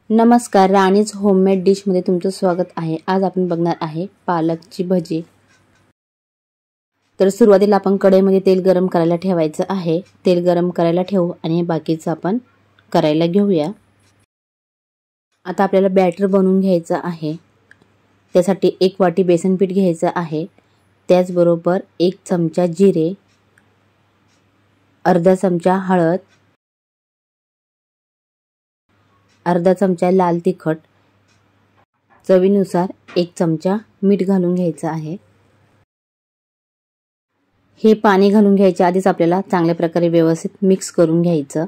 नमस्कार, राणीज होममेड डिशमध्ये तुमचं स्वागत आहे। आज आपण बघणार आहे पालकची भजी। तर सुरुवातीला आपण कढईमध्ये तेल गरम करायला ठेवायचं आहे। तेल गरम करायला ठेवू आणि बाकीचं आपण करायला घेऊया। आता आपल्याला बॅटर बनवून घ्यायचं आहे। त्यासाठी 1 वाटी बेसन पीठ घ्यायचं आहे। त्याचबरोबर 1 चमचा जिरे, अर्धा चमचा हळद, अर्धा चमचा लाल तिखट, चवीनुसार 1 चमचा मीठ घालून घ्यायचं आहे। हे पाणी घालून घ्यायच्या आधीच आपल्याला चांगल्या प्रकारे व्यवस्थित मिक्स करून घ्यायचं।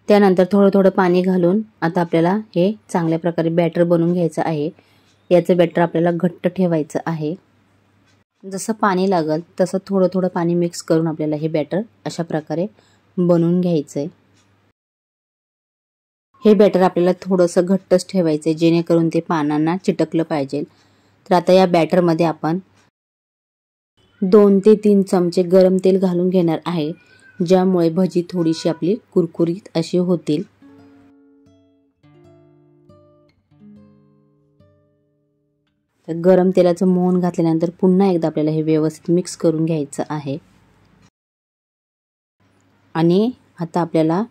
त्यानंतर थोडं पाणी घालून आता आपल्याला हे चांगल्या प्रकारे बॅटर बनवून घ्यायचं आहे। याचं बॅटर आपल्याला घट्ट ठेवायचं आहे। जसं पाणी लागेल तसं थोडं पाणी मिक्स करून आपल्याला हे बॅटर अशा प्रकारे बनवून घ्यायचंय। हे बॅटर आपल्याला थोडंसं घट्टच ठेवायचंय जेणेकरून ते पानांना चिटकलं पाहिजे। तर आता या बॅटर मध्ये आपण 2 ते 3 चमचे गरम तेल घालून घेणार आहे, ज्यामुळे भजी थोडीशी आपली कुरकुरीत अशी होतील। तर गरम तेलाचं मोहन घातल्यानंतर पुन्हा एकदा आपल्याला हे व्यवस्थित मिक्स करून घ्यायचं आहे। आणि आता आपल्याला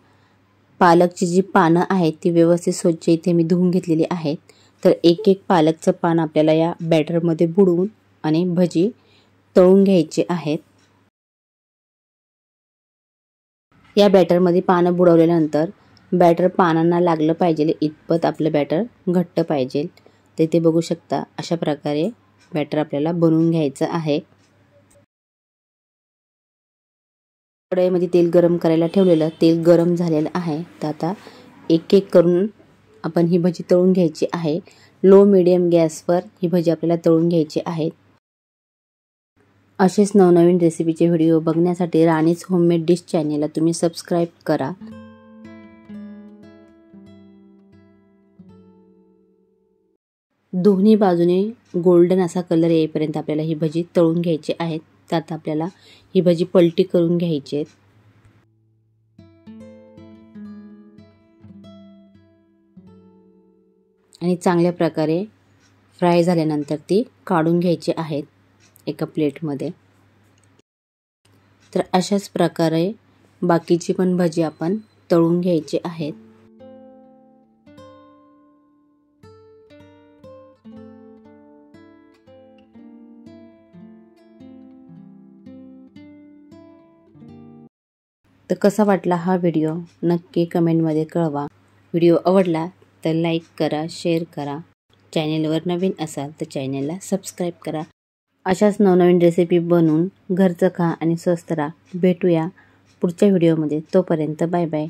पालकची जी पानं आहेत ती व्यवस्थित स्वच्छ इथे मी धुवून घेतलेली आहेत। तर एक पालकचं पान आपल्याला या बॅटर मध्ये बुडवून आणि भजी तळून घ्यायची आहेत। या बॅटर मध्ये पानं बुडवल्यानंतर बॅटर पानांना लागलं पाहिजे इतपत आपलं बॅटर घट्ट पाहिजे। तर इथे बघू शकता अशा प्रकारे बॅटर आपल्याला बनवून घ्यायचं आहे। कढईमध्ये तेल गरम करायला ठेवलेलं तेल गरम झालेलं आहे। तर आता एक करून आपण ही भजी तळून घ्यायची आहे। लो मीडियम गॅसवर ही भजी आपल्याला तळून घ्यायची आहे। असेच नवनवीन रेसिपीचे व्हिडिओ बघण्यासाठी राणीज होममेड डिश चॅनेलला तुम्ही सबस्क्राइब करा। दोन्ही बाजूने गोल्डन असा कलर येईपर्यंत आपल्याला ही भजी तळून घ्यायची आहे। त्यात आपल्याला ही भजी पलटी करून घ्यायची आहे। आणि चांगल्या प्रकारे फ्राय झाल्यानंतर ती काढून घ्यायची आहेत एका प्लेटमध्ये। तर अशाच प्रकारे बाकीची पण भजी आपण तळून घ्यायची आहेत। तर कसा वाटला हा व्हिडिओ नक्की कमेंटमध्ये कळवा। व्हिडिओ आवडला तर लाईक करा, शेअर करा। चॅनेलवर नवीन असाल तर चॅनेलला सबस्क्राइब करा। अशाच नवनवीन रेसिपी बनवून घरचं खा आणि स्वस्त राहा। भेटूया पुढच्या व्हिडिओमध्ये। तोपर्यंत बाय बाय।